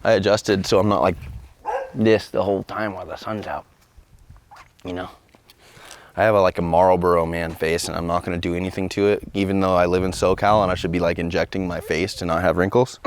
I adjusted so I'm not like this the whole time while the sun's out, you know. I have like a Marlboro man face, and I'm not gonna do anything to it, even though I live in SoCal and I should be like injecting my face to not have wrinkles.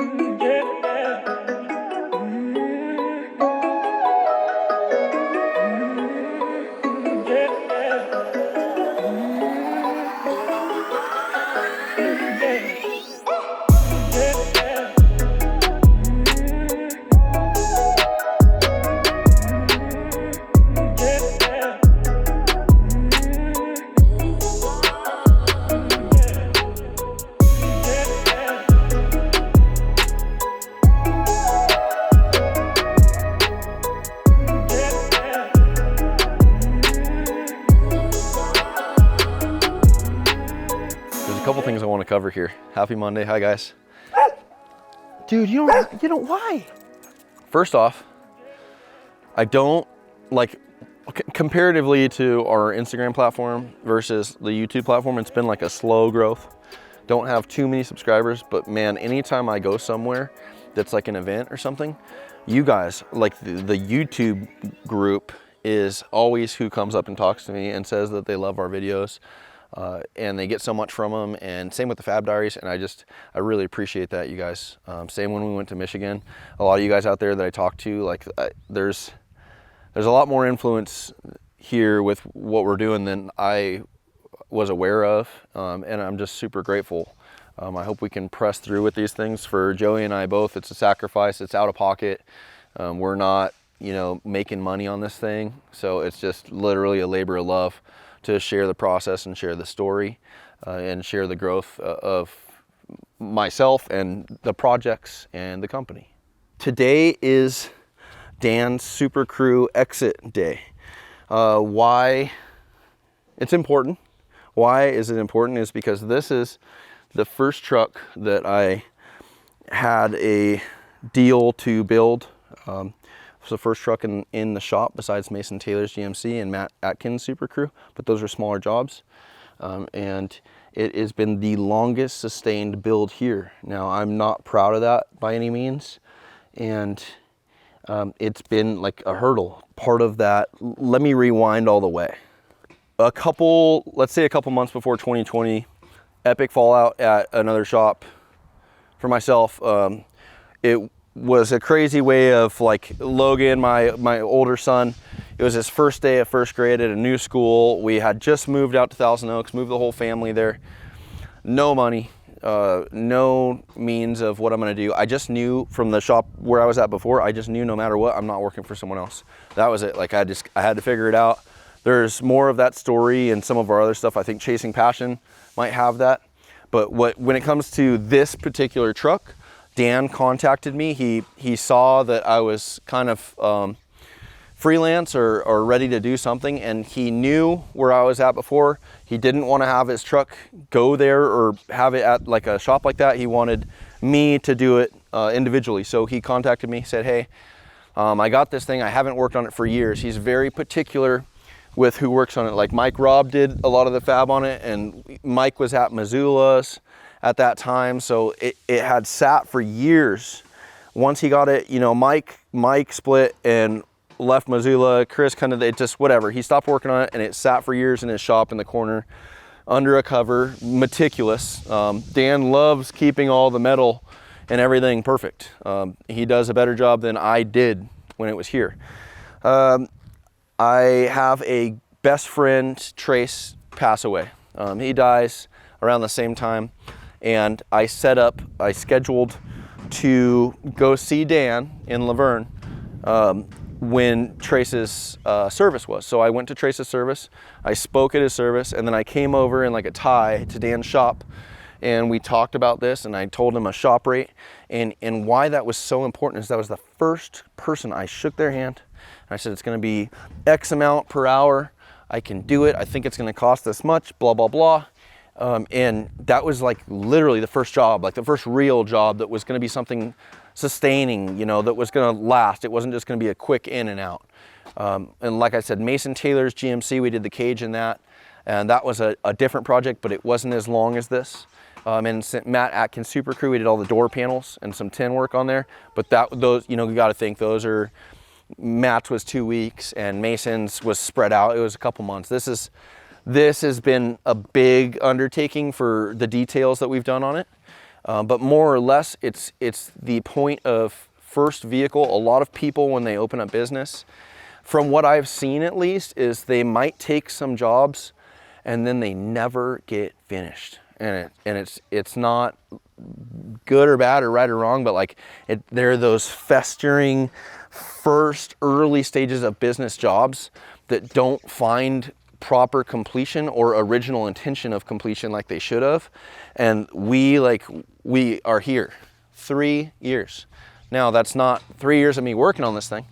Couple things I want to cover here. Happy Monday. Hi guys. Dude, you don't why? First off, I don't like comparatively to our Instagram platform versus the YouTube platform, it's been like a slow growth. Don't have too many subscribers, but man, anytime I go somewhere that's like an event or something, you guys, like the YouTube group is always who comes up and talks to me and says that they love our videos. And they get so much from them, and same with the Fab Diaries, and I really appreciate that, you guys. Same when we went to Michigan. A lot of you guys out there that I talked to, like there's a lot more influence here with what we're doing than I was aware of, and I'm just super grateful. I hope we can press through with these things. For Joey and I both, it's a sacrifice, it's out of pocket. We're not, you know, making money on this thing, so it's just literally a labor of love to share the process and share the story and share the growth of myself and the projects and the company. Today is Dan's Supercrew exit day. Why it's important? Why is it important is because this is the first truck that I had a deal to build. It was the first truck in the shop besides Mason Taylor's GMC and Matt Atkins Supercrew, but those are smaller jobs. And it has been the longest sustained build here. Now, I'm not proud of that by any means. And it's been like a hurdle. Part of that, let me rewind all the way. Let's say a couple months before 2020, epic fallout at another shop for myself. It was a crazy way of like Logan, my older son. It was his first day of first grade at a new school. We had just moved out to Thousand Oaks, moved the whole family there. No money, no means of what I'm gonna do. I just knew from the shop where I was at before, I just knew no matter what, I'm not working for someone else. That was it. Like I had to figure it out. There's more of that story and some of our other stuff. I think Chasing Passion might have that. But when it comes to this particular truck, Dan contacted me. He saw that I was kind of freelance or ready to do something, and he knew where I was at before. He didn't want to have his truck go there or have it at like a shop like that. He wanted me to do it individually. So he contacted me, said, hey, I got this thing. I haven't worked on it for years. He's very particular with who works on it. Like Mike Robb did a lot of the fab on it, and Mike was at Missoula's at that time, so it had sat for years. Once he got it, you know, Mike split and left Missoula. Chris kind of, it just whatever. He stopped working on it, and it sat for years in his shop in the corner, under a cover, meticulous. Dan loves keeping all the metal and everything perfect. He does a better job than I did when it was here. I have a best friend, Trace, pass away. He dies around the same time. And I scheduled to go see Dan in Laverne when Trace's service was. So I went to Trace's service, I spoke at his service, and then I came over in like a tie to Dan's shop, and we talked about this, and I told him a shop rate. And why that was so important is that was the first person I shook their hand. And I said, it's gonna be X amount per hour. I can do it. I think it's gonna cost this much, blah, blah, blah. And that was like literally the first job, like the first real job that was going to be something sustaining, you know, that was going to last. It wasn't just going to be a quick in and out. And like I said, Mason Taylor's GMC, we did the cage in that, and that was a different project, but it wasn't as long as this. and Matt Atkins Supercrew, we did all the door panels and some tin work on there. But those, you know, you got to think those are, Matt's was 2 weeks and Mason's was spread out. It was a couple months. This has been a big undertaking for the details that we've done on it. But more or less, it's the point of first vehicle. A lot of people, when they open up business, from what I've seen at least, is they might take some jobs and then they never get finished. And it's not good or bad or right or wrong, but like they're those festering first early stages of business jobs that don't find proper completion or original intention of completion like they should have. And we are here 3 years. Now that's not 3 years of me working on this thing.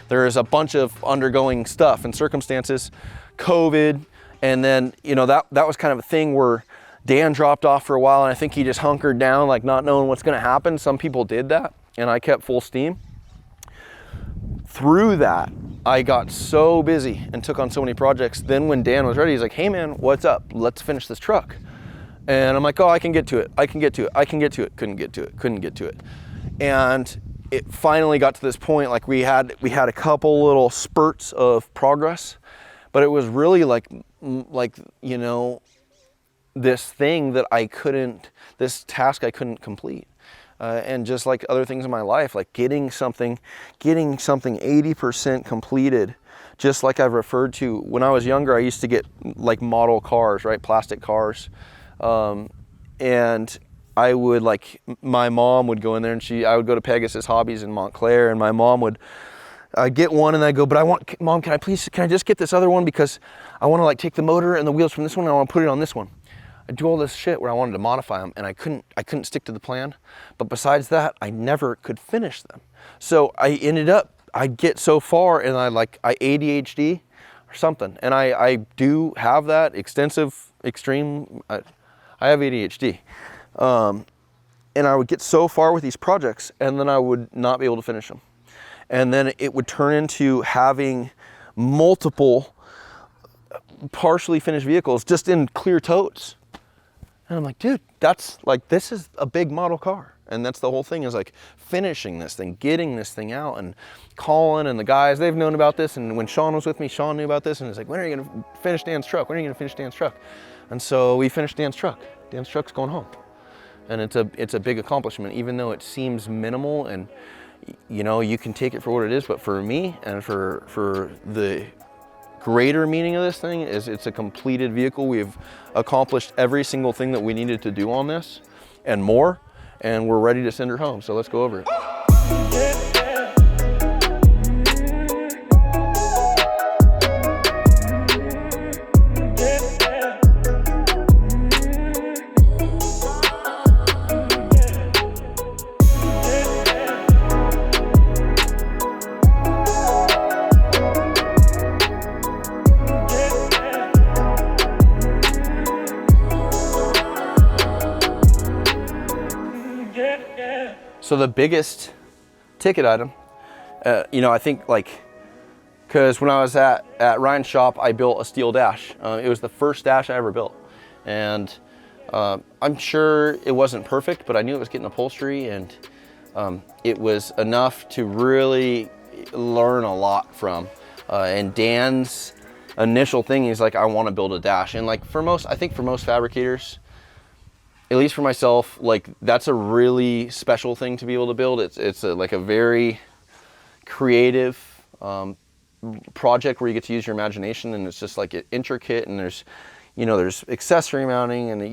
There is a bunch of undergoing stuff and circumstances, COVID, and then, you know, that was kind of a thing where Dan dropped off for a while and I think he just hunkered down, like not knowing what's gonna happen. Some people did that and I kept full steam. Through that, I got so busy and took on so many projects. Then when Dan was ready, he's like, hey man, what's up? Let's finish this truck. And I'm like, oh, I can get to it. I can get to it. I can get to it. Couldn't get to it. Couldn't get to it. And it finally got to this point, like we had a couple little spurts of progress, but it was really like, you know, this thing that this task I couldn't complete. And just like other things in my life, like getting something 80% completed, just like I've referred to. When I was younger, I used to get like model cars, right? Plastic cars. And I would my mom would go in there and I would go to Pegasus Hobbies in Montclair and my mom would, I'd get one and I'd go, but Mom, can I just get this other one because I want to like take the motor and the wheels from this one and I want to put it on this one. I do all this shit where I wanted to modify them and I couldn't stick to the plan. But besides that, I never could finish them. So I'd get so far and I ADHD or something. And I do have that extreme, I have ADHD. And I would get so far with these projects and then I would not be able to finish them. And then it would turn into having multiple partially finished vehicles just in clear totes. And I'm like, dude, this is a big model car. And that's the whole thing, is like finishing this thing, getting this thing out, and Colin and the guys, they've known about this. And when Sean was with me, Sean knew about this and he's like, when are you gonna finish Dan's truck? When are you gonna finish Dan's truck? And so we finished Dan's truck. Dan's truck's going home. And it's a big accomplishment, even though it seems minimal and you know, you can take it for what it is, but for me and for the greater meaning of this thing is it's a completed vehicle. We've accomplished every single thing that we needed to do on this and more, and we're ready to send her home. So let's go over it. So the biggest ticket item, you know, I think because when I was at Ryan's shop, I built a steel dash. It was the first dash I ever built. And I'm sure it wasn't perfect, but I knew it was getting upholstery and it was enough to really learn a lot from. And Dan's initial thing is like, I want to build a dash. And like I think for most fabricators, at least for myself, like that's a really special thing to be able to build. It's like a very creative project where you get to use your imagination, and it's just like intricate, and there's accessory mounting, and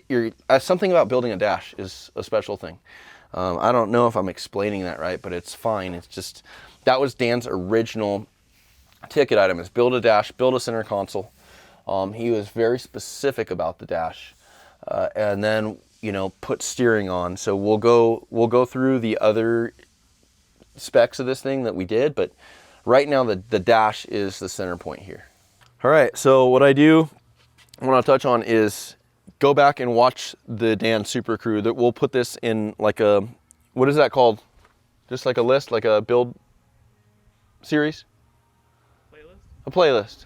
you're something about building a dash is a special thing. I don't know if I'm explaining that right, but it's fine. It's just, that was Dan's original ticket item, is build a dash, build a center console. He was very specific about the dash. And then, you know, put steering on. So we'll go through the other specs of this thing that we did, but right now the dash is the center point here. All right, so what I want to touch on is go back and watch the Dan Supercrew. That we'll put this in like a, what is that called? Just like a list, like a build series? Playlist.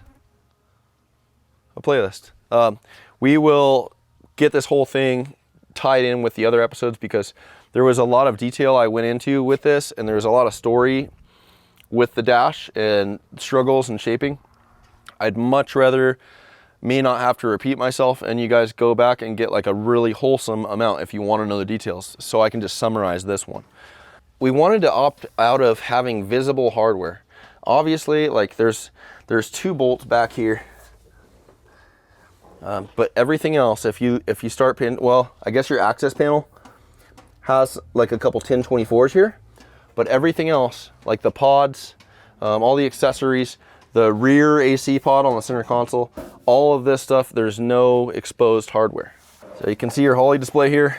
A playlist. We will get this whole thing tied in with the other episodes because there was a lot of detail I went into with this, and there was a lot of story with the dash and struggles and shaping. I'd much rather me not have to repeat myself and you guys go back and get like a really wholesome amount if you want to know the details, so I can just summarize this one. We wanted to opt out of having visible hardware. Obviously, like there's 2 bolts back here, but everything else, if you start pin, well, I guess your access panel has like a couple 1024s here, but everything else, like the pods, all the accessories, the rear AC pod on the center console, all of this stuff, there's no exposed hardware. So you can see your Holley display here.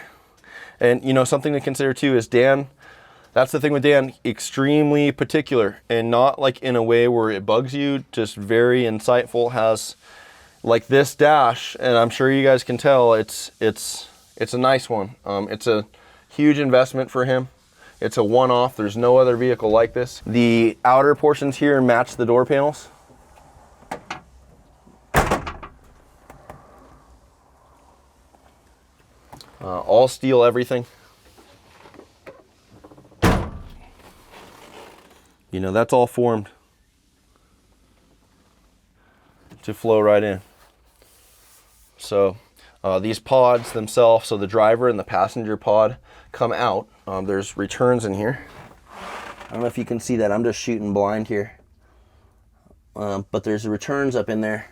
And you know, something to consider too is Dan, that's the thing with Dan, extremely particular, and not like in a way where it bugs you, just very insightful, has like this dash, and I'm sure you guys can tell it's a nice one. It's a huge investment for him. It's a one-off. There's no other vehicle like this. The outer portions here match the door panels. All steel everything. You know, that's all formed to flow right in. So these pods themselves, so the driver and the passenger pod come out. There's returns in here. I don't know if you can see that. I'm just shooting blind here. But there's returns up in there.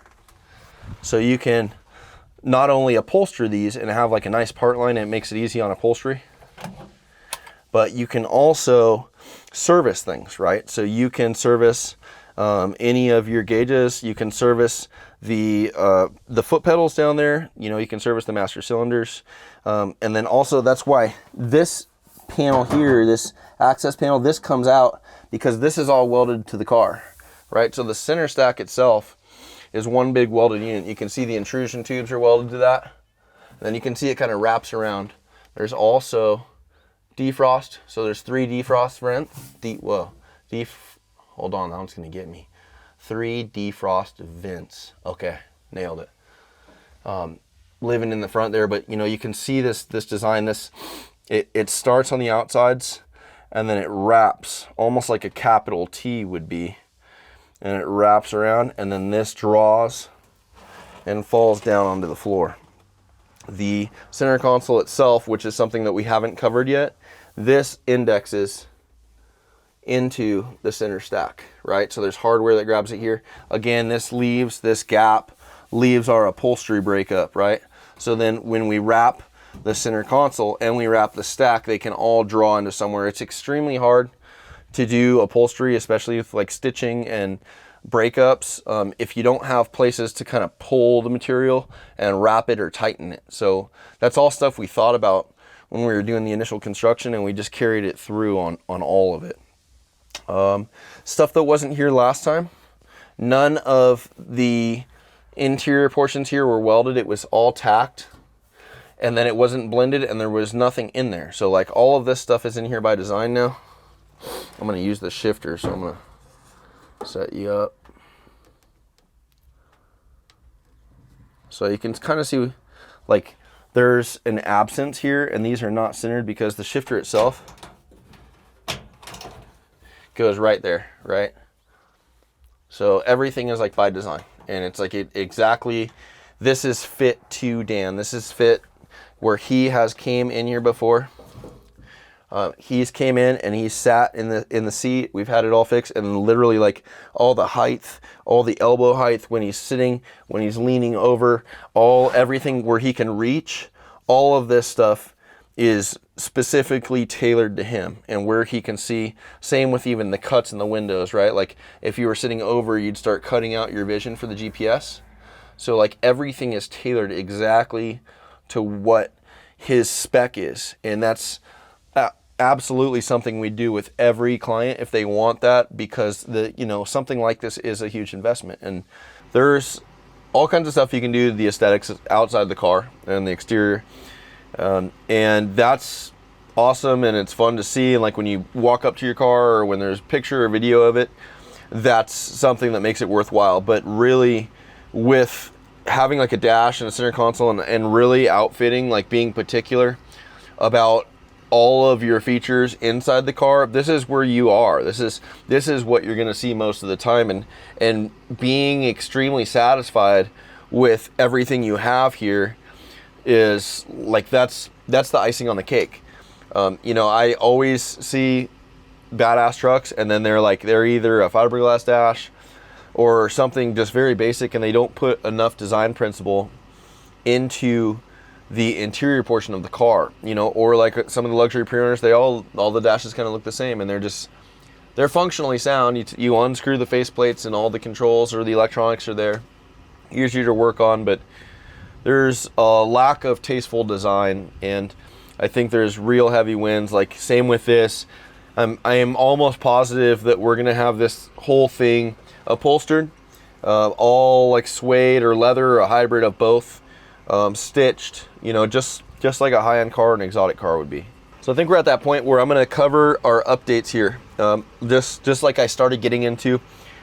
So you can not only upholster these and have like a nice part line, and it makes it easy on upholstery, but you can also service things, right? So you can service any of your gauges. You can service the foot pedals down there. You know, you can service the master cylinders. And then also, that's why this panel here, this access panel, this comes out because this is all welded to the car, right? So the center stack itself is one big welded unit. You can see the intrusion tubes are welded to that. And then you can see it kind of wraps around. There's also defrost. So there's 3 defrost vents. Hold on, that one's gonna get me. 3 defrost vents. Okay, nailed it. Living in the front there, but you know, you can see this design. It starts on the outsides and then it wraps almost like a capital T would be, and it wraps around, and then this draws and falls down onto the floor. The center console itself, which is something that we haven't covered yet, this indexes into the center stack, right? So there's hardware that grabs it here. Again, this gap leaves our upholstery breakup, right? So then when we wrap the center console and we wrap the stack, they can all draw into somewhere. It's extremely hard to do upholstery, especially with like stitching and breakups, if you don't have places to kind of pull the material and wrap it or tighten it. So that's all stuff we thought about when we were doing the initial construction, and we just carried it through on all of it. Stuff that wasn't here last time, none of the interior portions here were welded. It was all tacked, and then it wasn't blended, and there was nothing in there. So like all of this stuff is in here by design now. I'm going to use the shifter, so I'm going to set you up. So you can kind of see like there's an absence here, and these are not centered because the shifter itself goes right there, right? So everything is like by design, and it's like exactly, this is fit to Dan. This is fit where he has came in here before. He's came in and he sat in the seat. We've had it all fixed, and literally like all the height, all the elbow height when he's sitting, when he's leaning over, everything where he can reach, all of this stuff is specifically tailored to him and where he can see. Same with even the cuts in the windows, right? Like if you were sitting over, you'd start cutting out your vision for the GPS. So like everything is tailored exactly to what his spec is, and that's absolutely something we do with every client if they want that, because something like this is a huge investment, and there's all kinds of stuff you can do to the aesthetics outside the car and the exterior, and that's awesome, and it's fun to see. And like when you walk up to your car or when there's a picture or video of it, that's something that makes it worthwhile. But really, with having like a dash and a center console and really outfitting, like being particular about all of your features inside the car, this is where you are. This is what you're going to see most of the time, and being extremely satisfied with everything you have here is like that's the icing on the cake. You know, I always see badass trucks and then they're either a fiberglass dash or something just very basic, and they don't put enough design principle into the interior portion of the car, you know, or like some of the luxury pre-owners, all the dashes kind of look the same, and they're functionally sound. You unscrew the faceplates and all the controls or the electronics are there, easier to work on, but there's a lack of tasteful design, and I think there's real heavy wins. Like same with this, I am almost positive that we're gonna have this whole thing upholstered, all like suede or leather or a hybrid of both, stitched, you know, just like a high-end car or an exotic car would be. So I think we're at that point where I'm going to cover our updates here, just like I started getting into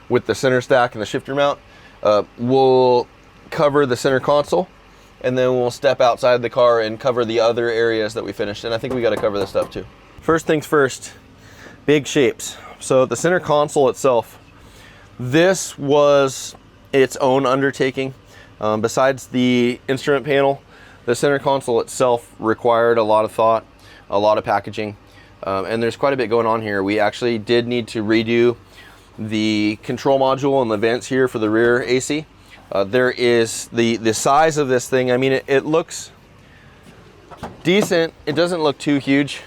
with the center stack and the shifter mount. We'll cover the center console, and then we'll step outside the car and cover the other areas that we finished, and I think we got to cover this stuff too. First things first, big shapes. So the center console itself, this was its own undertaking. Besides the instrument panel, the center console itself required a lot of thought, a lot of packaging, and there's quite a bit going on here. We actually did need to redo the control module and the vents here for the rear AC. There is the size of this thing. I mean, it looks decent. It doesn't look too huge.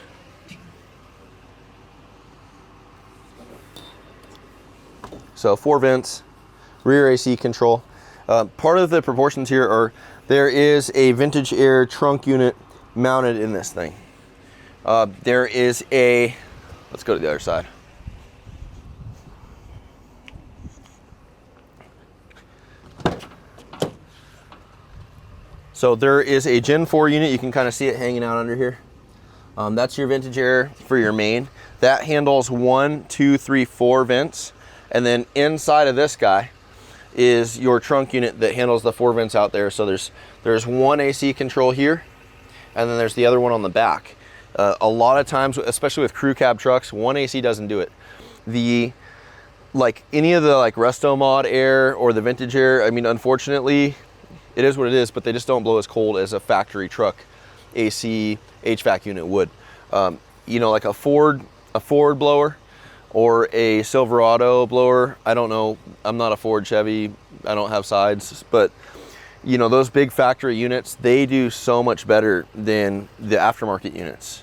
So 4 vents, rear AC control. Part of the proportions here are there is a vintage air trunk unit mounted in this thing. There is a, let's go to the other side. So there is a Gen 4 unit. You can kind of see it hanging out under here. That's your vintage air for your main. That handles 1, 2, 3, 4 vents. And then inside of this guy is your trunk unit that handles the 4 vents out there. So there's one AC control here, and then there's the other one on the back. A lot of times, especially with crew cab trucks, one AC doesn't do it. Like any of the like Resto Mod air or the vintage air, I mean, unfortunately, it is what it is, but they just don't blow as cold as a factory truck AC HVAC unit would. You know, like a Ford blower or a Silverado blower. I don't know, I'm not a Ford, Chevy, I don't have sides, but you know, those big factory units, they do so much better than the aftermarket units.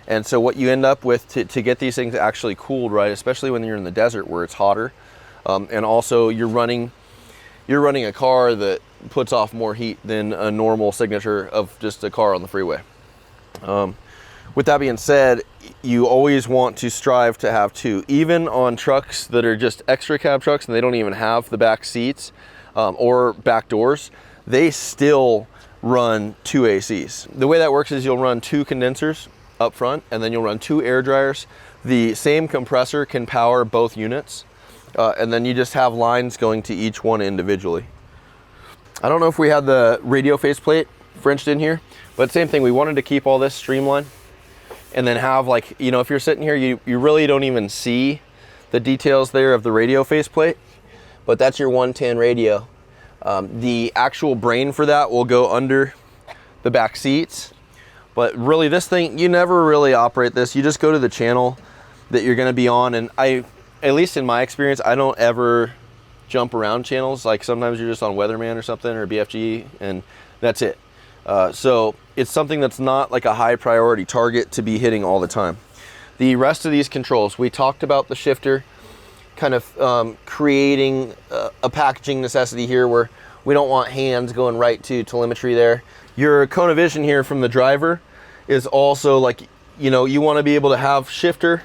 And so what you end up with to get these things actually cooled, right, especially when you're in the desert where it's hotter, and also you're running a car that puts off more heat than a normal signature of just a car on the freeway. With that being said, you always want to strive to have 2, even on trucks that are just extra cab trucks and they don't even have the back seats or back doors, they still run 2 ACs. The way that works is you'll run 2 condensers up front, and then you'll run 2 air dryers. The same compressor can power both units, and then you just have lines going to each one individually. I don't know if we had the radio faceplate Frenched in here, but same thing, we wanted to keep all this streamlined and then have, like, you know, if you're sitting here, you really don't even see the details there of the radio faceplate, but that's your 110 radio. The actual brain for that will go under the back seats, but really this thing, you never really operate this. You just go to the channel that you're gonna be on, and at least in my experience, I don't ever jump around channels. Like sometimes you're just on Weatherman or something, or BFG, and that's it. So it's something that's not like a high priority target to be hitting all the time. The rest of these controls, we talked about the shifter kind of creating a packaging necessity here where we don't want hands going right to telemetry there. Your cone of vision here from the driver is also like, you know, you want to be able to have shifter,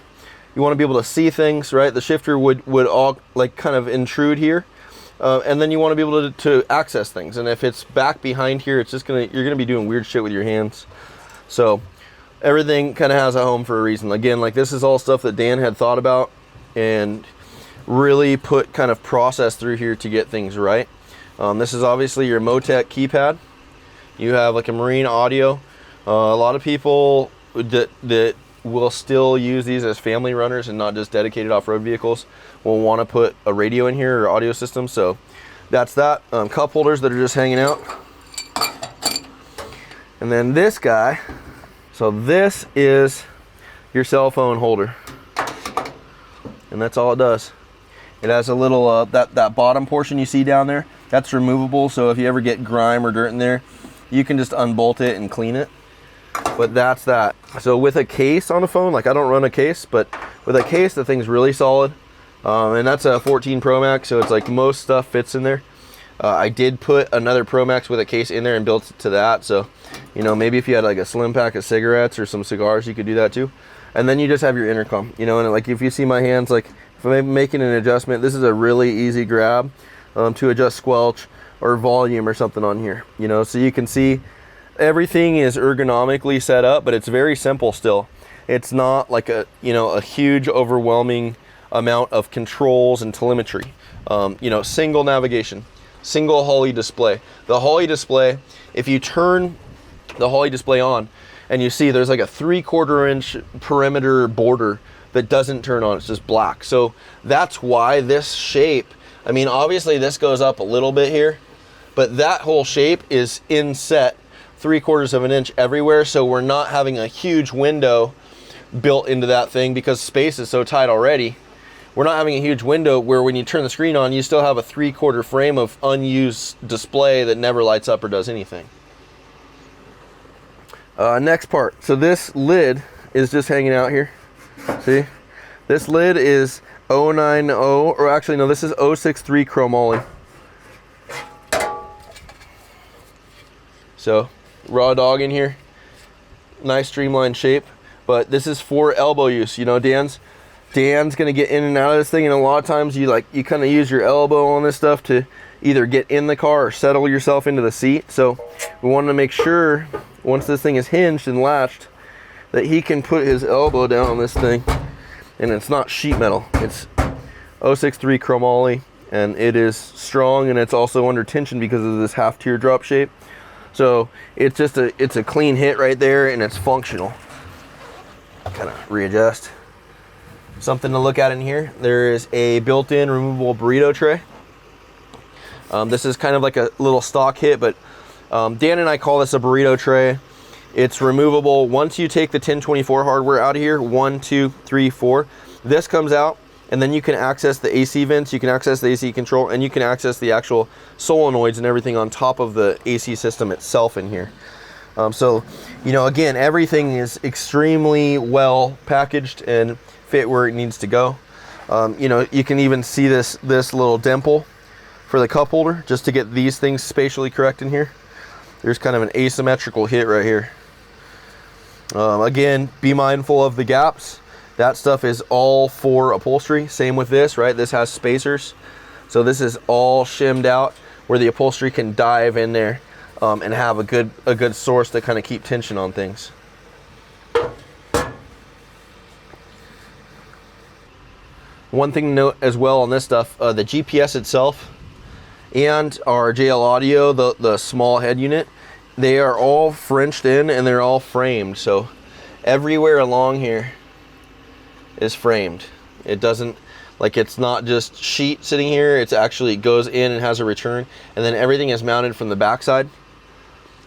you want to be able to see things, right? The shifter would all like kind of intrude here. And then you want to be able to access things. And if it's back behind here, it's just you're gonna be doing weird shit with your hands. So everything kind of has a home for a reason. Again, like this is all stuff that Dan had thought about and really put kind of process through here to get things right. This is obviously your Motec keypad. You have like a marine audio. A lot of people that will still use these as family runners and not just dedicated off-road vehicles will want to put a radio in here or audio system. So that's that. Cup holders that are just hanging out. And then this guy, so this is your cell phone holder. And that's all it does. It has a little, that bottom portion you see down there, that's removable. So if you ever get grime or dirt in there, you can just unbolt it and clean it. But that's that. So with a case on a phone, like I don't run a case, but with a case, the thing's really solid. And that's a 14 Pro Max, so it's like most stuff fits in there. I did put another Pro Max with a case in there and built it to that. So, you know, maybe if you had like a slim pack of cigarettes or some cigars, you could do that too. And then you just have your intercom, you know, and like if you see my hands, like if I'm making an adjustment, this is a really easy grab to adjust squelch or volume or something on here, you know, so you can see everything is ergonomically set up, but it's very simple still. It's not like a, you know, a huge overwhelming amount of controls and telemetry. You know, single navigation, single Holley display. The Holley display, if you turn the Holley display on and you see there's like a 3/4 inch perimeter border that doesn't turn on, it's just black. So that's why this shape, I mean, obviously this goes up a little bit here, but that whole shape is inset 3/4 of an inch everywhere. So we're not having a huge window built into that thing because space is so tight already. We're not having a huge window where when you turn the screen on, you still have a 3/4 frame of unused display that never lights up or does anything. Next part. So this lid is just hanging out here. See? This lid is 090, or actually no, this is 063 chromoly. So raw dog in here, nice streamlined shape, but this is for elbow use. You know, Dan's gonna get in and out of this thing, and a lot of times you kind of use your elbow on this stuff to either get in the car or settle yourself into the seat. So we wanted to make sure once this thing is hinged and latched that he can put his elbow down on this thing, and it's not sheet metal. It's 063 chromoly, and it is strong, and it's also under tension because of this half teardrop shape. So it's just it's a clean hit right there, and it's functional. Kind of readjust. Something to look at in here, there is a built-in removable burrito tray. This is kind of like a little stock hit, but Dan and I call this a burrito tray. It's removable. Once you take the 1024 hardware out of here, 1, 2, 3, 4, this comes out, and then you can access the AC vents, you can access the AC control, and you can access the actual solenoids and everything on top of the AC system itself in here. So, you know, again, everything is extremely well packaged and fit where it needs to go. You know, you can even see this little dimple for the cup holder just to get these things spatially correct in here. There's kind of an asymmetrical hit right here. Again, be mindful of the gaps. That stuff is all for upholstery. Same with this, right? This has spacers. So this is all shimmed out where the upholstery can dive in there and have a good source to kind of keep tension on things. One thing to note as well on this stuff, the GPS itself and our JL Audio, the small head unit, they are all Frenched in and they're all framed. So everywhere along here is framed. It doesn't, like, it's not just sheet sitting here, it's actually goes in and has a return, and then everything is mounted from the backside.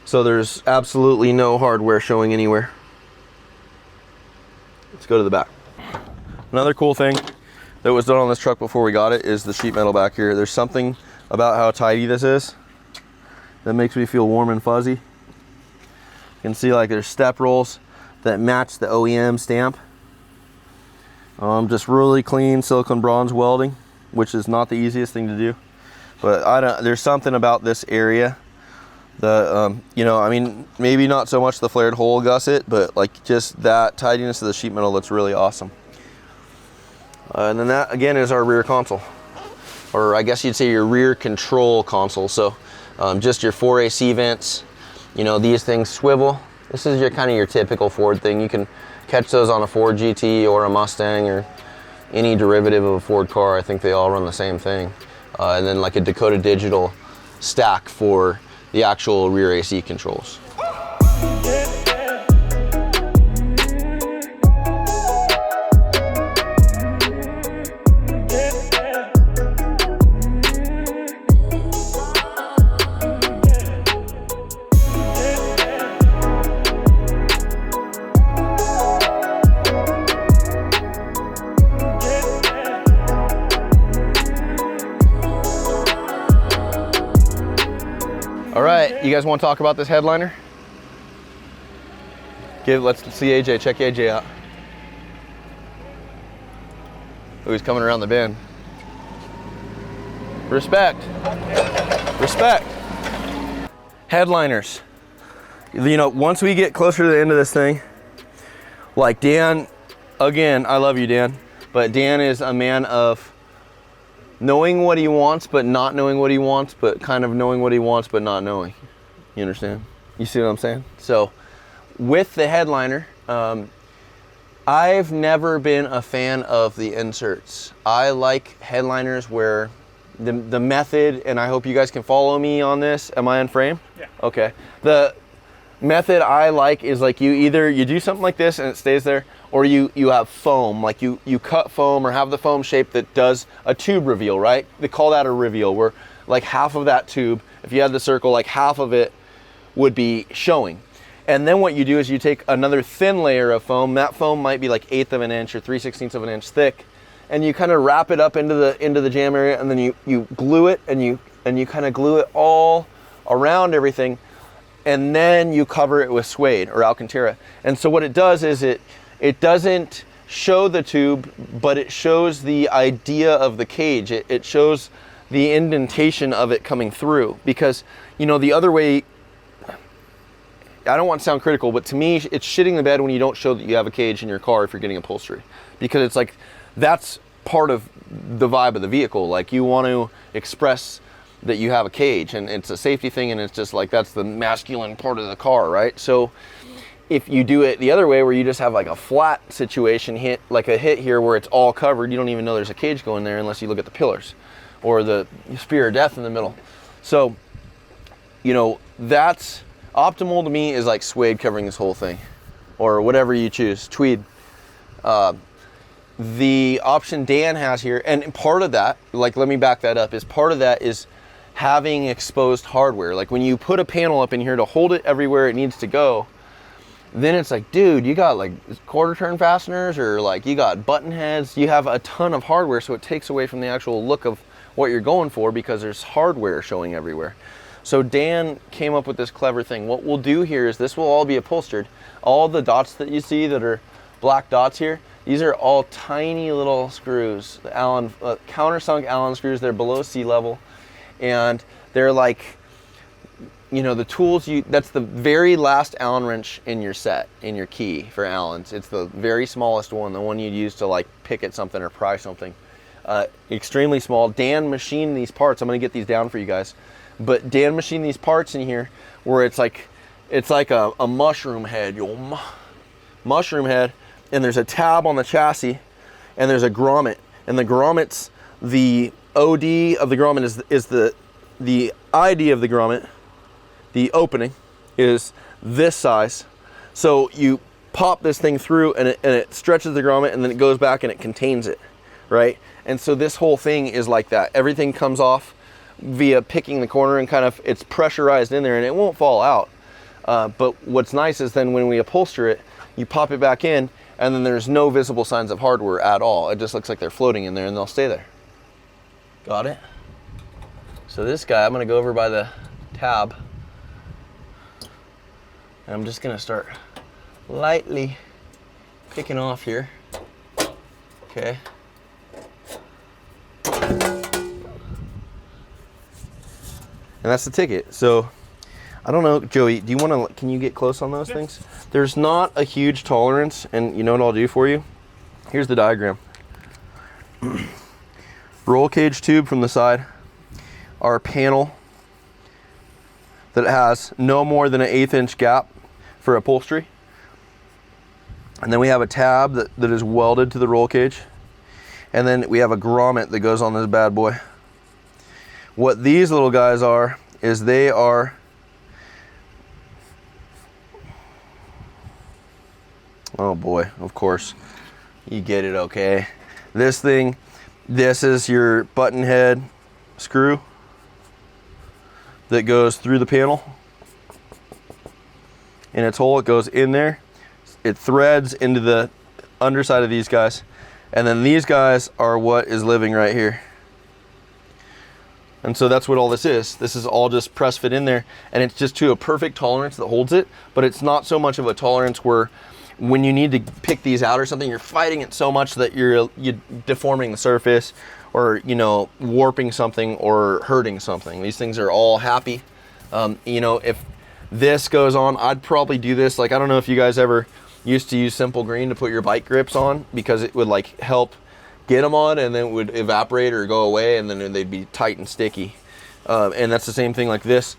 So there's absolutely no hardware showing anywhere. Let's go to the back. Another cool thing that was done on this truck before we got it is the sheet metal back here. There's something about how tidy this is that makes me feel warm and fuzzy. You can see like there's step rolls that match the OEM stamp. Just really clean silicone bronze welding, which is not the easiest thing to do, but there's something about this area that you know, I mean, maybe not so much the flared hole gusset, but like just that tidiness of the sheet metal that's really awesome. And then that again is our rear console, or I guess you'd say your rear control console. So just your 4 AC vents, you know, these things swivel. This is your kind of your typical Ford thing. You can catch those on a Ford GT or a Mustang or any derivative of a Ford car. I think they all run the same thing. And then like a Dakota Digital stack for the actual rear AC controls. All right, you guys want to talk about this headliner? Let's see AJ, check AJ out. Oh, he's coming around the bend. Respect. Respect. Headliners. You know, once we get closer to the end of this thing, like Dan, again, I love you, Dan, but Dan is a man of knowing what he wants, but not knowing what he wants, but kind of knowing what he wants, but not knowing. You understand? You see what I'm saying? So with the headliner, I've never been a fan of the inserts. I like headliners where the method, and I hope you guys can follow me on this. Am I in frame? Yeah. Okay. The method I like is like you do something like this and it stays there, or you have foam, like you cut foam or have the foam shape that does a tube reveal, right? They call that a reveal, where like half of that tube, if you had the circle, like half of it would be showing. And then what you do is you take another thin layer of foam. That foam might be like 1/8 of an inch or 3/16 of an inch thick, and you kind of wrap it up into the jam area, and then you glue it, and you kind of glue it all around everything, and then you cover it with suede or Alcantara. And so what it does is it doesn't show the tube, but it shows the idea of the cage. It shows the indentation of it coming through, because you know the other way, I don't want to sound critical, but to me it's shitting the bed when you don't show that you have a cage in your car if you're getting upholstery, because it's like that's part of the vibe of the vehicle. Like you want to express that you have a cage, and it's a safety thing, and it's just like that's the masculine part of the car, right? So if you do it the other way, where you just have like a flat situation, hit here where it's all covered, you don't even know there's a cage going there unless you look at the pillars or the spear of death in the middle. So you know, that's optimal to me, is like suede covering this whole thing, or whatever you choose, tweed. The option Dan has here, and part of that, like let me back that up, is part of that is having exposed hardware. Like when you put a panel up in here to hold it everywhere it needs to go, then it's like, dude, you got like quarter turn fasteners, or like you got button heads, you have a ton of hardware, so it takes away from the actual look of what you're going for, because there's hardware showing everywhere. So Dan came up with this clever thing. What we'll do here is this will all be upholstered. All the dots that you see that are black dots here, these are all tiny little screws, the Allen countersunk Allen screws. They're below sea level, and they're like, you know, the tools that's the very last Allen wrench in your set, in your key for Allens. It's the very smallest one, the one you'd use to like pick at something or pry something. Extremely small. Dan machined these parts. I'm gonna get these down for you guys. But Dan machined these parts in here where it's like a mushroom head, mushroom head, and there's a tab on the chassis, and there's a grommet, and the grommet's, the OD of the grommet is the ID of the grommet. The opening is this size, so you pop this thing through, and it stretches the grommet, and then it goes back and it contains it, right? And so this whole thing is like that. Everything comes off via picking the corner, and kind of it's pressurized in there, and it won't fall out. But what's nice is then when we upholster it, you pop it back in, and then there's no visible signs of hardware at all. It just looks like they're floating in there, and they'll stay there. Got it? So this guy, I'm gonna go over by the tab, and I'm just gonna start lightly picking off here. Okay. And that's the ticket. So I don't know, Joey, do you want to, can you get close on those things? There's not a huge tolerance, and you know what I'll do for you? Here's the diagram. Roll cage tube from the side, our panel that has no more than an 1/8 inch gap for upholstery. And then we have a tab that is welded to the roll cage. And then we have a grommet that goes on this bad boy. What these little guys are is they are, oh boy, of course, you get it, okay. This thing, this is your button head screw that goes through the panel. In its hole, it goes in there. It threads into the underside of these guys. And then these guys are what is living right here. And so that's what all this is. This is all just press fit in there, and it's just to a perfect tolerance that holds it, but it's not so much of a tolerance where when you need to pick these out or something, you're fighting it so much that you're deforming the surface or, you know, warping something or hurting something. These things are all happy. You know, if this goes on, I'd probably do this. Like, I don't know if you guys ever used to use Simple Green to put your bike grips on, because it would like help get them on, and then it would evaporate or go away, and then they'd be tight and sticky. And that's the same thing like this.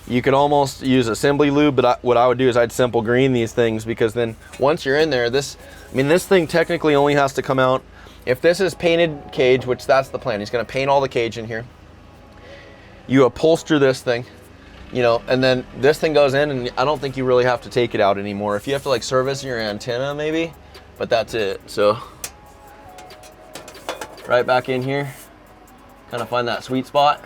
You could almost use assembly lube, but what I would do is I'd Simple Green these things, because then once you're in there, this thing technically only has to come out. If this is painted cage, which that's the plan, he's gonna paint all the cage in here. You upholster this thing, you know, and then this thing goes in, and I don't think you really have to take it out anymore. If you have to like service your antenna maybe, but that's it. So right back in here, kind of find that sweet spot.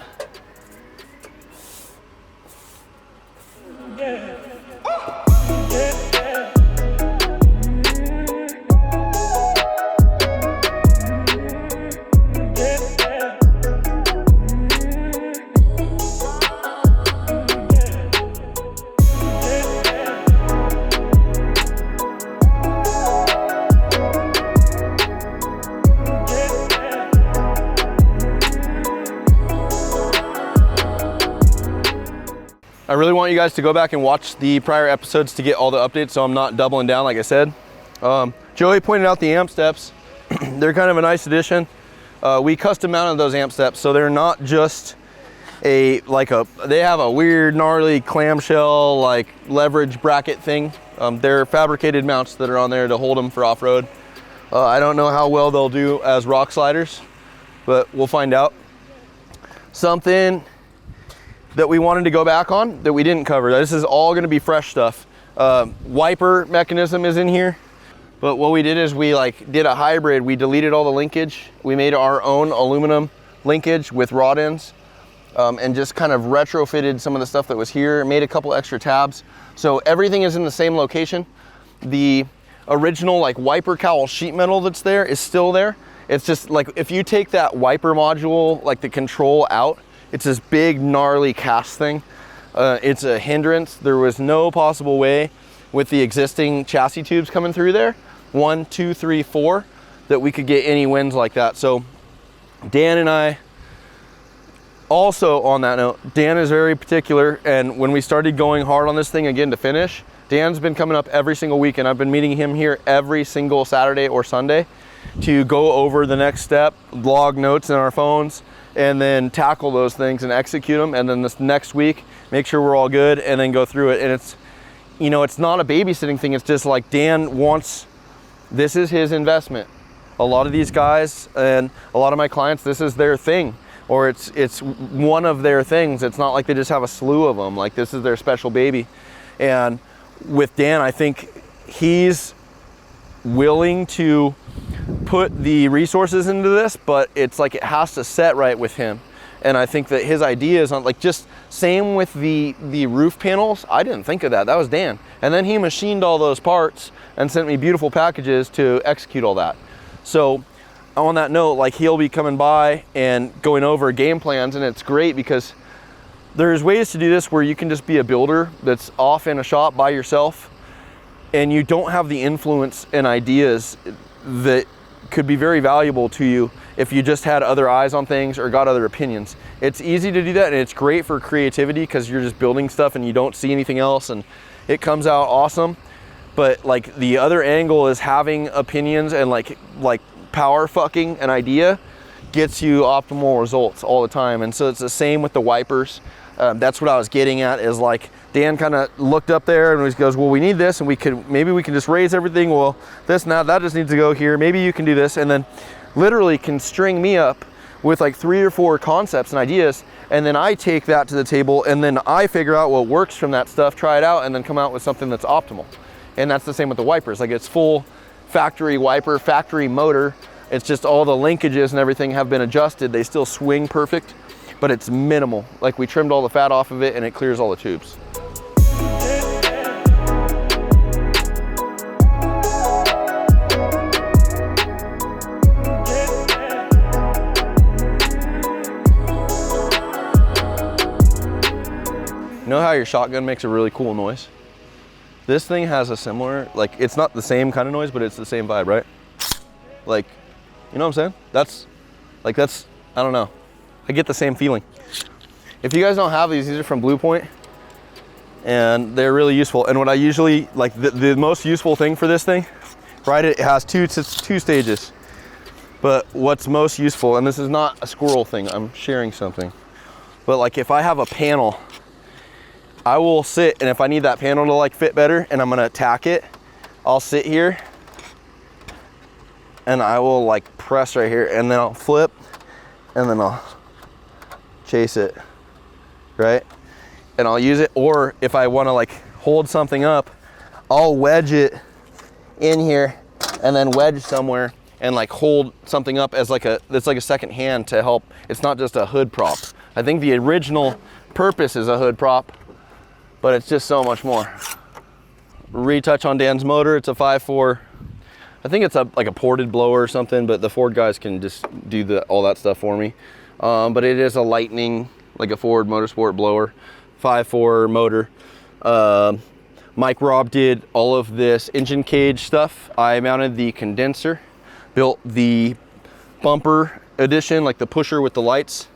I really want you guys to go back and watch the prior episodes to get all the updates, so I'm not doubling down like I said. Joey pointed out the amp steps. They're kind of a nice addition. We custom mounted those amp steps, so they're not just they have a weird gnarly clamshell like leverage bracket thing. They're fabricated mounts that are on there to hold them for off-road. I don't know how well they'll do as rock sliders, but we'll find out. Something that we wanted to go back on that we didn't cover. This is all gonna be fresh stuff. Wiper mechanism is in here, but what we did is we did a hybrid. We deleted all the linkage. We made our own aluminum linkage with rod ends, and just kind of retrofitted some of the stuff that was here, made a couple extra tabs. So everything is in the same location. The original wiper cowl sheet metal that's there is still there. It's just like, if you take that wiper module, like the control out, it's this big gnarly cast thing. It's a hindrance. There was no possible way with the existing chassis tubes coming through there, 1, 2, 3, 4, that we could get any wins like that. So Dan and I, also on that note, Dan is very particular, and when we started going hard on this thing again to finish, Dan's been coming up every single week, and I've been meeting him here every single Saturday or Sunday to go over the next step, log notes in our phones, and then tackle those things and execute them. And then this next week, make sure we're all good, and then go through it. And it's, you know, it's not a babysitting thing. It's just like Dan wants, this is his investment. A lot of these guys and a lot of my clients, this is their thing, or it's one of their things. It's not like they just have a slew of them. Like, this is their special baby. And with Dan, I think he's willing to put the resources into this, but it's like it has to set right with him. And I think that his ideas on, like, just same with the roof panels, I didn't think of that. That was Dan. And then he machined all those parts and sent me beautiful packages to execute all that. So on that note, like, he'll be coming by and going over game plans, and it's great because there's ways to do this where you can just be a builder that's off in a shop by yourself, and you don't have the influence and ideas that could be very valuable to you if you just had other eyes on things or got other opinions. It's easy to do that, and it's great for creativity because you're just building stuff and you don't see anything else, and it comes out awesome. But like, the other angle is having opinions, and like power fucking an idea gets you optimal results all the time. And so it's the same with the wipers. That's what I was getting at, is like, Dan kind of looked up there and he goes, well, we need this, and maybe we can just raise everything. Well, this and that just needs to go here. Maybe you can do this. And then literally can string me up with like 3 or 4 concepts and ideas. And then I take that to the table, and then I figure out what works from that stuff, try it out, and then come out with something that's optimal. And that's the same with the wipers. Like, it's full factory wiper, factory motor. It's just all the linkages and everything have been adjusted. They still swing perfect, but it's minimal. Like, we trimmed all the fat off of it and it clears all the tubes. You know how your shotgun makes a really cool noise? This thing has a similar, like, it's not the same kind of noise, but it's the same vibe, right? Like, you know what I'm saying? That's, I don't know. I get the same feeling. If you guys don't have these are from Blue Point, and they're really useful. And what I usually, like, the most useful thing for this thing, right, it has two stages. But what's most useful, and this is not a squirrel thing, I'm sharing something. But like, if I have a panel, I will sit, and if I need that panel to like fit better and I'm gonna tack it, I'll sit here and I will like press right here, and then I'll flip and then I'll chase it, right? And I'll use it, or if I wanna like hold something up, I'll wedge it in here and then wedge somewhere and like hold something up as like it's like a second hand to help. It's not just a hood prop. I think the original purpose is a hood prop, but it's just so much more. Retouch on Dan's motor, it's a 5.4. I think it's like a ported blower or something, but the Ford guys can just do all that stuff for me. But it is a Lightning, like a Ford Motorsport blower, 5.4 motor. Mike Robb did all of this engine cage stuff. I mounted the condenser, built the bumper edition, like the pusher with the lights.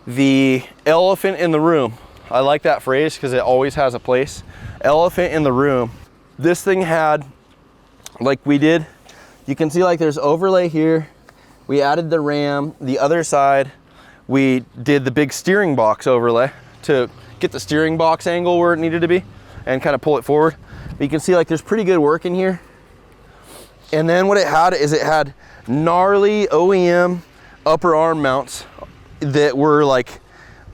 The elephant in the room, I like that phrase because it always has a place. Elephant in the room. This thing had, like we did, you can see like there's overlay here. We added the ram. The other side, we did the big steering box overlay to get the steering box angle where it needed to be and kind of pull it forward. But you can see like there's pretty good work in here. And then what it had is it had gnarly OEM upper arm mounts that were like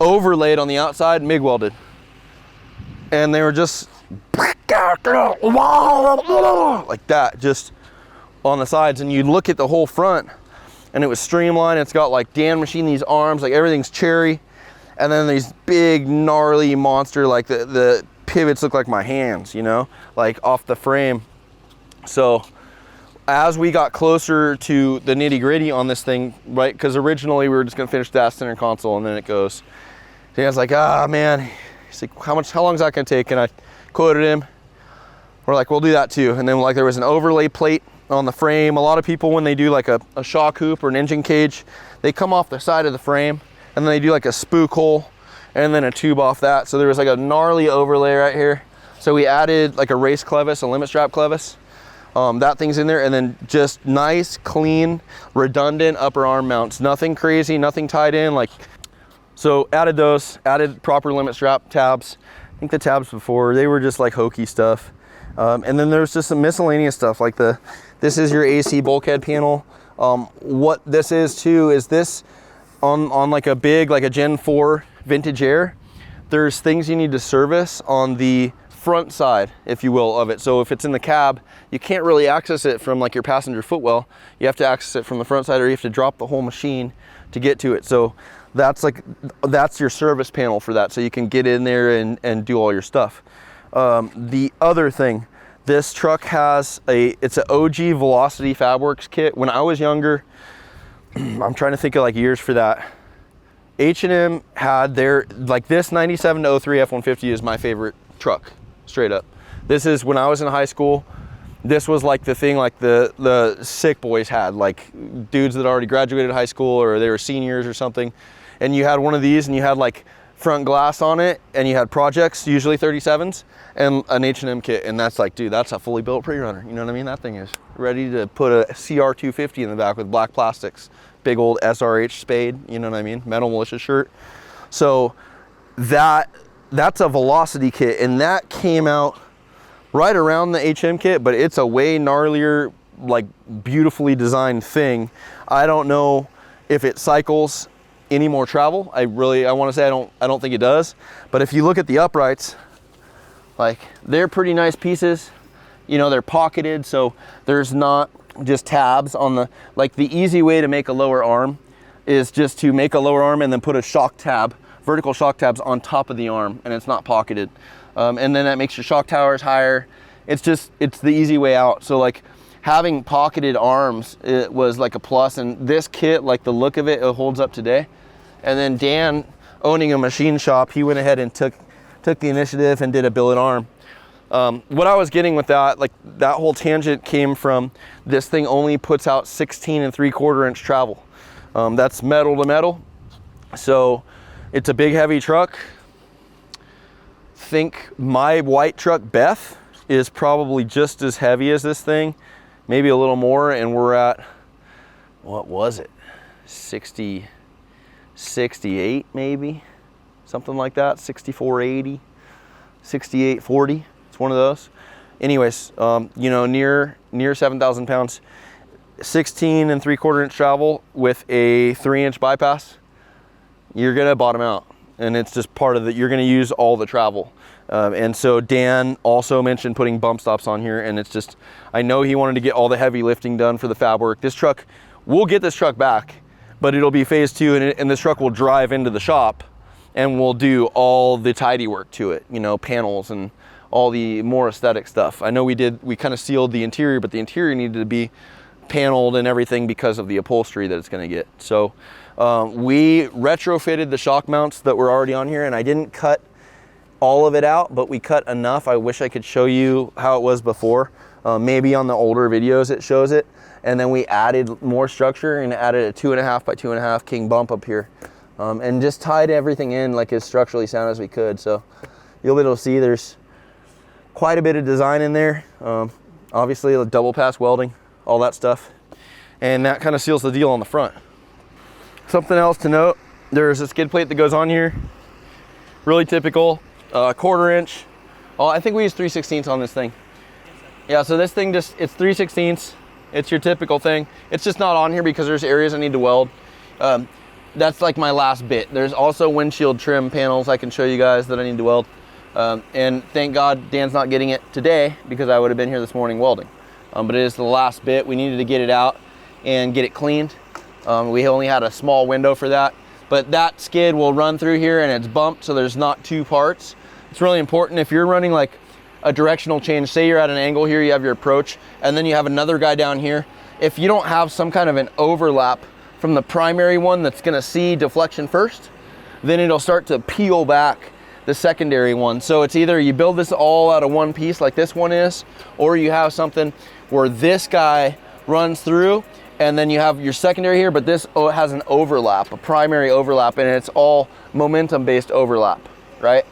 overlaid on the outside, MIG welded, and they were just like that, just on the sides. And you look at the whole front and it was streamlined. It's got like Dan machined these arms, like everything's cherry, and then these big gnarly monster, like the pivots look like my hands, you know, like off the frame. So as we got closer to the nitty gritty on this thing, right, because originally we were just gonna finish that center console and then it goes, Dan's like, ah, man. He's like, how long is that gonna take? And I quoted him. We're like, we'll do that too. And then like there was an overlay plate on the frame. A lot of people, when they do like a shock hoop or an engine cage, they come off the side of the frame and then they do like a spook hole and then a tube off that. So there was like a gnarly overlay right here. So we added like a race clevis, a limit strap clevis. That thing's in there, and then just nice, clean, redundant upper arm mounts. Nothing crazy, nothing tied in. Like, so added those, added proper limit strap tabs. I think the tabs before, they were just like hokey stuff. And then there's just some miscellaneous stuff like this is your AC bulkhead panel. What this is too is this on like a big, like a Gen 4 vintage air, there's things you need to service on the front side, if you will, of it. So if it's in the cab, you can't really access it from like your passenger footwell. You have to access it from the front side, or you have to drop the whole machine to get to it. So that's your service panel for that. So you can get in there and do all your stuff. The other thing, this truck has it's an OG Velocity Fabworks kit. When I was younger, I'm trying to think of like years for that. H&M had their, like this 97 to 03 F-150 is my favorite truck, straight up. This is when I was in high school. This was like the thing like the sick boys had, like dudes that already graduated high school or they were seniors or something. And you had one of these and you had like front glass on it and you had projects, usually 37s, and an H&M kit. And that's like, dude, that's a fully built pre-runner. You know what I mean? That thing is ready to put a CR250 in the back with black plastics, big old SRH spade, you know what I mean? Metal militia shirt. So that's a Velocity kit, and that came out right around the HM kit, but it's a way gnarlier, like beautifully designed thing. I don't know if it cycles any more travel. I want to say I don't think it does. But if you look at the uprights, like they're pretty nice pieces. You know, they're pocketed, so there's not just tabs on the, like the easy way to make a lower arm is just to make a lower arm and then put a shock tab, vertical shock tabs on top of the arm, and it's not pocketed. And then that makes your shock towers higher. It's the easy way out. So like having pocketed arms, it was like a plus, and this kit, like the look of it, it holds up today. And then Dan, owning a machine shop, he went ahead and took the initiative and did a billet arm. What I was getting with that, like that whole tangent came from this thing only puts out 16 3/4 inch travel. That's metal to metal. So it's a big heavy truck. Think my white truck Beth is probably just as heavy as this thing, maybe a little more, and we're at, what was it? 60, 68 maybe, something like that, 6480, 6840. It's one of those. Anyways, you know, near 7,000 pounds, 16 3/4 inch travel with a 3-inch bypass, you're gonna bottom out. And it's just part of the, you're gonna use all the travel. And so Dan also mentioned putting bump stops on here, and it's just, I know he wanted to get all the heavy lifting done for the fab work. This truck, we'll get this truck back, but it'll be phase 2, and this truck will drive into the shop and we'll do all the tidy work to it, you know, panels and all the more aesthetic stuff. I know we kind of sealed the interior, but the interior needed to be paneled and everything because of the upholstery that it's gonna get. So we retrofitted the shock mounts that were already on here, and I didn't cut all of it out, but we cut enough. I wish I could show you how it was before. Maybe on the older videos it shows it. And then we added more structure and added a 2.5 by 2.5 king bump up here. And just tied everything in like as structurally sound as we could. So you'll be able to see there's quite a bit of design in there. Obviously the double pass welding, all that stuff. And that kind of seals the deal on the front. Something else to note, there's a skid plate that goes on here. Really typical, 1/4 inch. Oh, I think we use 3/16 on this thing. Yeah, so this thing just, it's 3/16. It's your typical thing. It's just not on here because there's areas I need to weld. That's like my last bit. There's also windshield trim panels I can show you guys that I need to weld. And thank God Dan's not getting it today because I would have been here this morning welding. But it is the last bit. We needed to get it out and get it cleaned. We only had a small window for that. But that skid will run through here and it's bumped, so there's not 2 parts. It's really important if you're running like a directional change, say you're at an angle here, you have your approach, and then you have another guy down here. If you don't have some kind of an overlap from the primary one that's gonna see deflection first, then it'll start to peel back the secondary one. So it's either you build this all out of one piece like this one is, or you have something where this guy runs through and then you have your secondary here, but this has an overlap, a primary overlap, and it's all momentum-based overlap, right?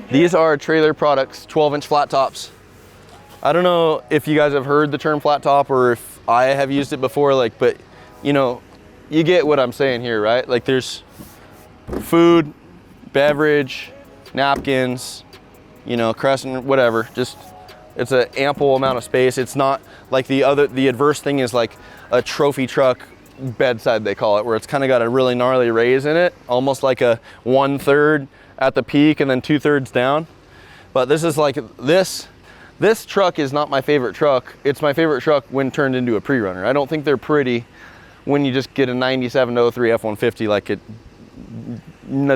These are Trailer Products 12-inch flat tops. I don't know if you guys have heard the term flat top or if I have used it before, like, but you know, you get what I'm saying here, right? Like there's food, beverage, napkins, you know, crescent, whatever. Just, it's an ample amount of space. It's not like the adverse thing is like a trophy truck bedside, they call it, where it's kind of got a really gnarly raise in it, almost like a 1/3 at the peak and then 2/3 down. But this is like, this truck is not my favorite truck. It's my favorite truck when turned into a pre-runner. I don't think they're pretty when you just get a 97 to 03 F-150, like it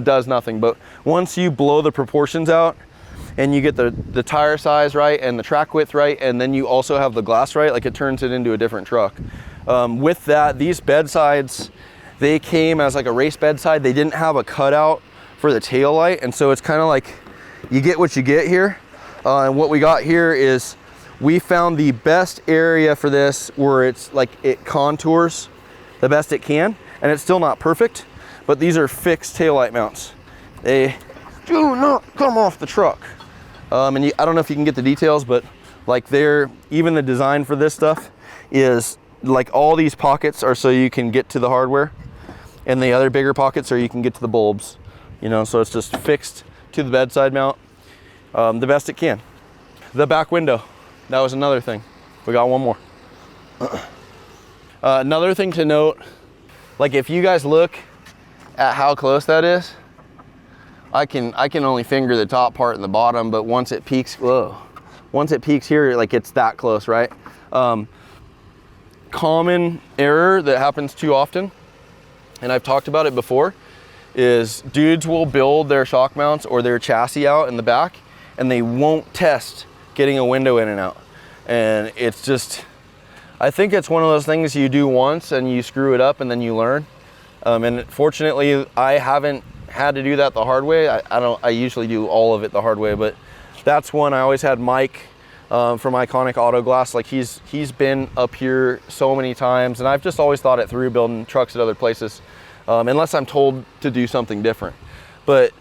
does nothing. But once you blow the proportions out and you get the tire size right and the track width right, and then you also have the glass right, like it turns it into a different truck. With that, these bedsides, they came as like a race bedside. They didn't have a cutout for the tail light, and so it's kind of like you get what you get here. And what we got here is we found the best area for this where it's like it contours the best it can, and it's still not perfect, but these are fixed tail light mounts. They do not come off the truck. And I don't know if you can get the details, but like even the design for this stuff is like all these pockets are so you can get to the hardware, and the other bigger pockets are you can get to the bulbs, you know, so it's just fixed to the bedside mount the best it can. The back window, that was another thing. We got one more. Another thing to note, like if you guys look at how close that is, I can only finger the top part and the bottom, but once it peaks, once it peaks here, like it's that close, right? Common error that happens too often, and I've talked about it before, is dudes will build their shock mounts or their chassis out in the back, and they won't test getting a window in and out. And it's just, I think it's one of those things you do once and you screw it up and then you learn. And fortunately, I haven't had to do that the hard way. I usually do all of it the hard way, but that's one I always had Mike from Iconic Auto Glass. Like he's been up here so many times, and I've just always thought it through building trucks at other places, unless I'm told to do something different. But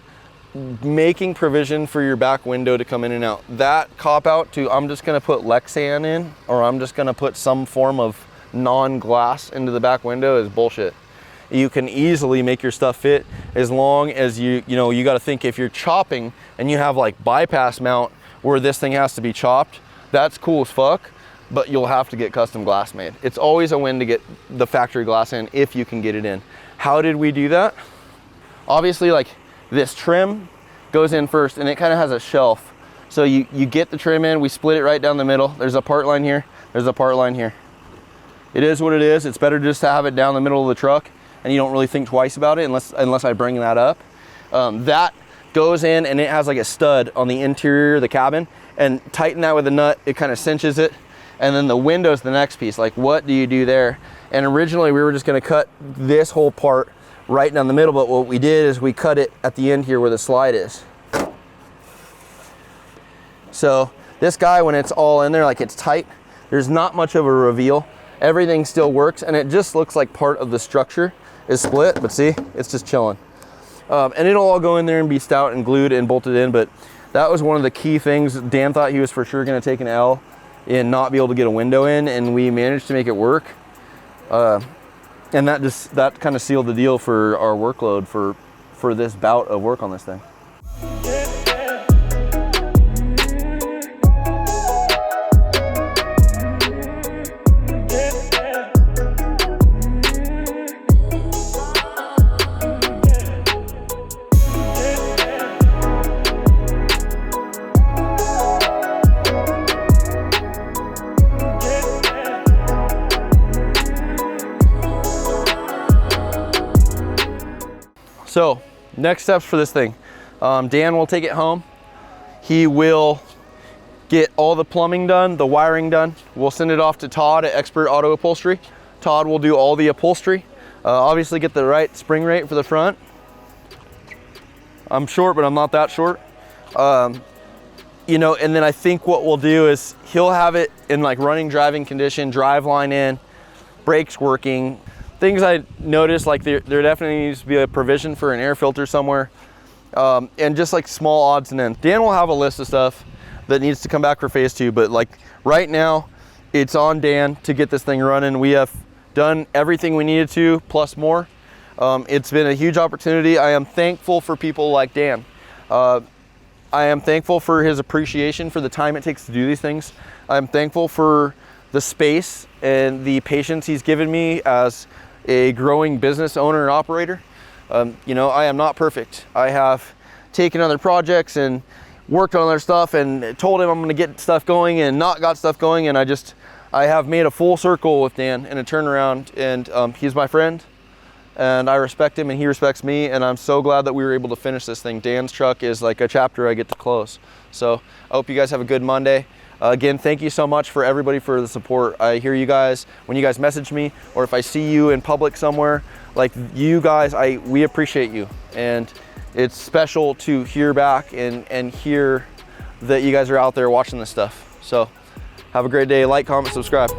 making provision for your back window to come in and out, that cop out to I'm just gonna put Lexan in, or I'm just gonna put some form of non-glass into the back window is bullshit. You can easily make your stuff fit as long as you got to think if you're chopping and you have like bypass mount where this thing has to be chopped, that's cool as fuck, but you'll have to get custom glass made. It's always a win to get the factory glass in if you can get it in. How did we do that? Obviously, like this trim goes in first, and it kind of has a shelf. So you get the trim in, we split it right down the middle. There's a part line here, there's a part line here. It is what it is. It's better just to have it down the middle of the truck, and you don't really think twice about it unless I bring that up. That goes in, and it has like a stud on the interior of the cabin, and tighten that with a nut, it kind of cinches it. And then the window's the next piece. Like, what do you do there? And originally we were just gonna cut this whole part right down the middle, but what we did is we cut it at the end here where the slide is. So this guy, when it's all in there, like it's tight, there's not much of a reveal. Everything still works, and it just looks like part of the structure is split, but see, it's just chilling. And it'll all go in there and be stout and glued and bolted in, but that was one of the key things. Dan thought he was for sure gonna take an L and not be able to get a window in, and we managed to make it work. And that kind of sealed the deal for our workload for this bout of work on this thing. So next steps for this thing, Dan will take it home. He will get all the plumbing done, the wiring done. We'll send it off to Todd at Expert Auto Upholstery. Todd will do all the upholstery. Obviously get the right spring rate for the front. I'm short, but I'm not that short. And then I think what we'll do is he'll have it in like running driving condition, drive line in, brakes working. Things I noticed, like there definitely needs to be a provision for an air filter somewhere, and just like small odds and ends. Dan will have a list of stuff that needs to come back for phase 2, but like right now, it's on Dan to get this thing running. We have done everything we needed to, plus more. It's been a huge opportunity. I am thankful for people like Dan. I am thankful for his appreciation for the time it takes to do these things. I'm thankful for the space and the patience he's given me as a growing business owner and operator. I am not perfect. I have taken other projects and worked on other stuff and told him I'm gonna get stuff going and not got stuff going, and I have made a full circle with Dan and a turnaround, and he's my friend, and I respect him and he respects me, and I'm so glad that we were able to finish this thing. Dan's truck is like a chapter I get to close. So I hope you guys have a good Monday. Again, thank you so much for everybody for the support. I hear you guys when you guys message me, or if I see you in public somewhere, like you guys, we appreciate you. And it's special to hear back and hear that you guys are out there watching this stuff. So have a great day. Like, comment, subscribe.